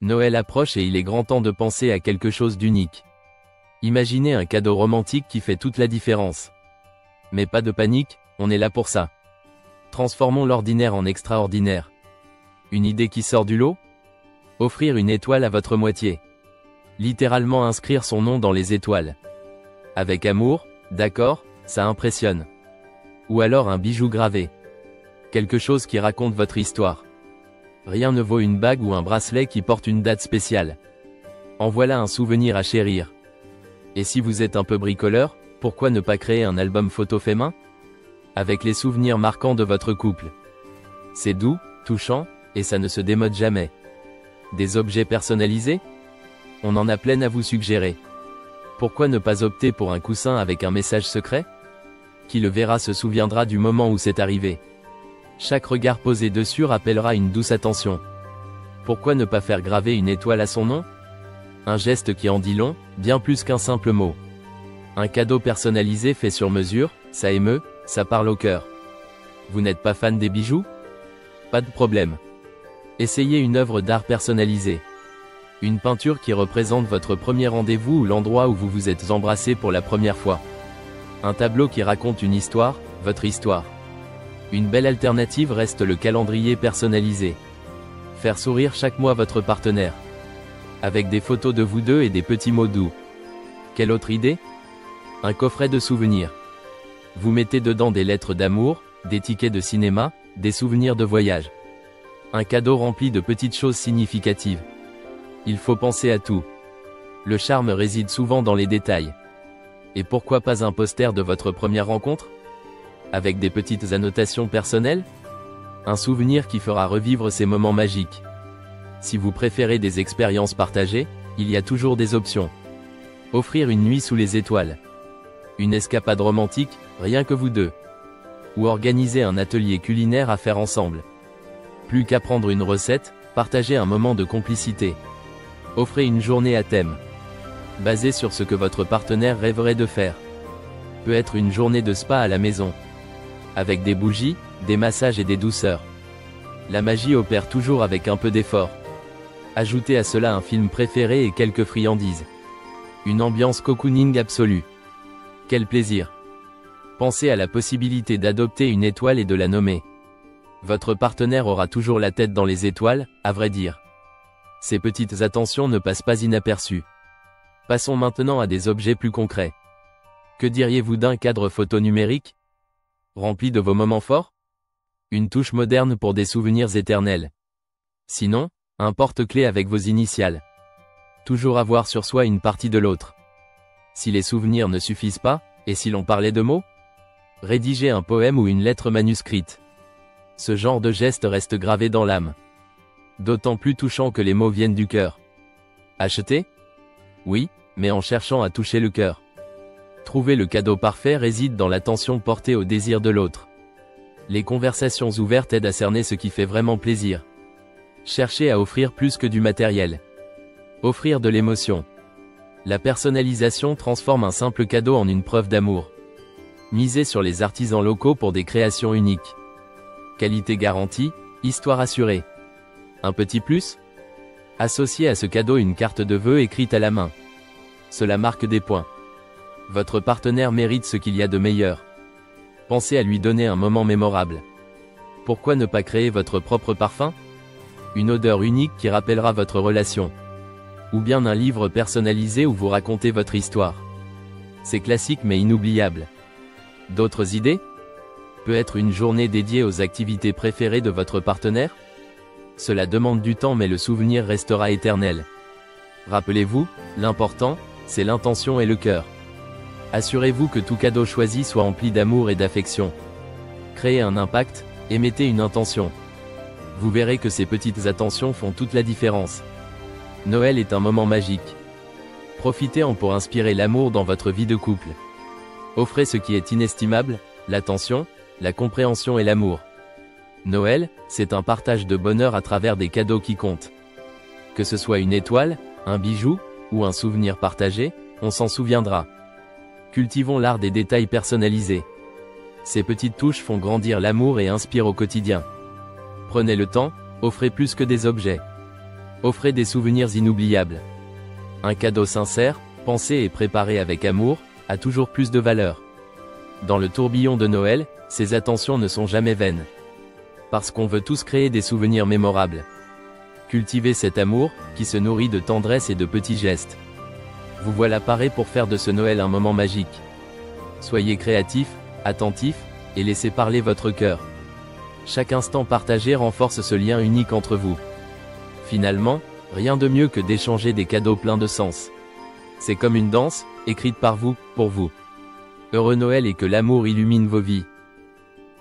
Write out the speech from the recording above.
Noël approche et il est grand temps de penser à quelque chose d'unique. Imaginez un cadeau romantique qui fait toute la différence. Mais pas de panique, on est là pour ça. Transformons l'ordinaire en extraordinaire. Une idée qui sort du lot? Offrir une étoile à votre moitié. Littéralement inscrire son nom dans les étoiles. Avec amour, d'accord, ça impressionne. Ou alors un bijou gravé. Quelque chose qui raconte votre histoire. Rien ne vaut une bague ou un bracelet qui porte une date spéciale. En voilà un souvenir à chérir. Et si vous êtes un peu bricoleur, pourquoi ne pas créer un album photo fait main? Avec les souvenirs marquants de votre couple. C'est doux, touchant, et ça ne se démode jamais. Des objets personnalisés? On en a plein à vous suggérer. Pourquoi ne pas opter pour un coussin avec un message secret? Qui le verra se souviendra du moment où c'est arrivé. Chaque regard posé dessus rappellera une douce attention. Pourquoi ne pas faire graver une étoile à son nom? Un geste qui en dit long, bien plus qu'un simple mot. Un cadeau personnalisé fait sur mesure, ça émeut, ça parle au cœur. Vous n'êtes pas fan des bijoux? Pas de problème. Essayez une œuvre d'art personnalisée. Une peinture qui représente votre premier rendez-vous ou l'endroit où vous vous êtes embrassé pour la première fois. Un tableau qui raconte une histoire, votre histoire. Une belle alternative reste le calendrier personnalisé. Faire sourire chaque mois votre partenaire. Avec des photos de vous deux et des petits mots doux. Quelle autre idée? Un coffret de souvenirs. Vous mettez dedans des lettres d'amour, des tickets de cinéma, des souvenirs de voyage. Un cadeau rempli de petites choses significatives. Il faut penser à tout. Le charme réside souvent dans les détails. Et pourquoi pas un poster de votre première rencontre? Avec des petites annotations personnelles? Un souvenir qui fera revivre ces moments magiques. Si vous préférez des expériences partagées, il y a toujours des options. Offrir une nuit sous les étoiles. Une escapade romantique, rien que vous deux. Ou organiser un atelier culinaire à faire ensemble. Plus qu'apprendre une recette, partagez un moment de complicité. Offrez une journée à thème. Basée sur ce que votre partenaire rêverait de faire. Peut être une journée de spa à la maison. Avec des bougies, des massages et des douceurs. La magie opère toujours avec un peu d'effort. Ajoutez à cela un film préféré et quelques friandises. Une ambiance cocooning absolue. Quel plaisir! Pensez à la possibilité d'adopter une étoile et de la nommer. Votre partenaire aura toujours la tête dans les étoiles, à vrai dire. Ces petites attentions ne passent pas inaperçues. Passons maintenant à des objets plus concrets. Que diriez-vous d'un cadre photo numérique? Rempli de vos moments forts? Une touche moderne pour des souvenirs éternels. Sinon, un porte-clés avec vos initiales. Toujours avoir sur soi une partie de l'autre. Si les souvenirs ne suffisent pas, et si l'on parlait de mots? Rédigez un poème ou une lettre manuscrite. Ce genre de geste reste gravé dans l'âme. D'autant plus touchant que les mots viennent du cœur. Acheter? Oui, mais en cherchant à toucher le cœur. Trouver le cadeau parfait réside dans l'attention portée au désir de l'autre. Les conversations ouvertes aident à cerner ce qui fait vraiment plaisir. Cherchez à offrir plus que du matériel. Offrir de l'émotion. La personnalisation transforme un simple cadeau en une preuve d'amour. Misez sur les artisans locaux pour des créations uniques. Qualité garantie, histoire assurée. Un petit plus? Associez à ce cadeau une carte de vœux écrite à la main. Cela marque des points. Votre partenaire mérite ce qu'il y a de meilleur. Pensez à lui donner un moment mémorable. Pourquoi ne pas créer votre propre parfum? Une odeur unique qui rappellera votre relation. Ou bien un livre personnalisé où vous racontez votre histoire. C'est classique mais inoubliable. D'autres idées? Peut être une journée dédiée aux activités préférées de votre partenaire? Cela demande du temps mais le souvenir restera éternel. Rappelez-vous, l'important, c'est l'intention et le cœur. Assurez-vous que tout cadeau choisi soit empli d'amour et d'affection. Créez un impact, et mettez une intention. Vous verrez que ces petites attentions font toute la différence. Noël est un moment magique. Profitez-en pour inspirer l'amour dans votre vie de couple. Offrez ce qui est inestimable, l'attention, la compréhension et l'amour. Noël, c'est un partage de bonheur à travers des cadeaux qui comptent. Que ce soit une étoile, un bijou, ou un souvenir partagé, on s'en souviendra. Cultivons l'art des détails personnalisés. Ces petites touches font grandir l'amour et inspirent au quotidien. Prenez le temps, offrez plus que des objets. Offrez des souvenirs inoubliables. Un cadeau sincère, pensé et préparé avec amour, a toujours plus de valeur. Dans le tourbillon de Noël, ces attentions ne sont jamais vaines. Parce qu'on veut tous créer des souvenirs mémorables. Cultivez cet amour, qui se nourrit de tendresse et de petits gestes. Vous voilà paré pour faire de ce Noël un moment magique. Soyez créatif, attentif, et laissez parler votre cœur. Chaque instant partagé renforce ce lien unique entre vous. Finalement, rien de mieux que d'échanger des cadeaux pleins de sens. C'est comme une danse, écrite par vous, pour vous. Heureux Noël et que l'amour illumine vos vies.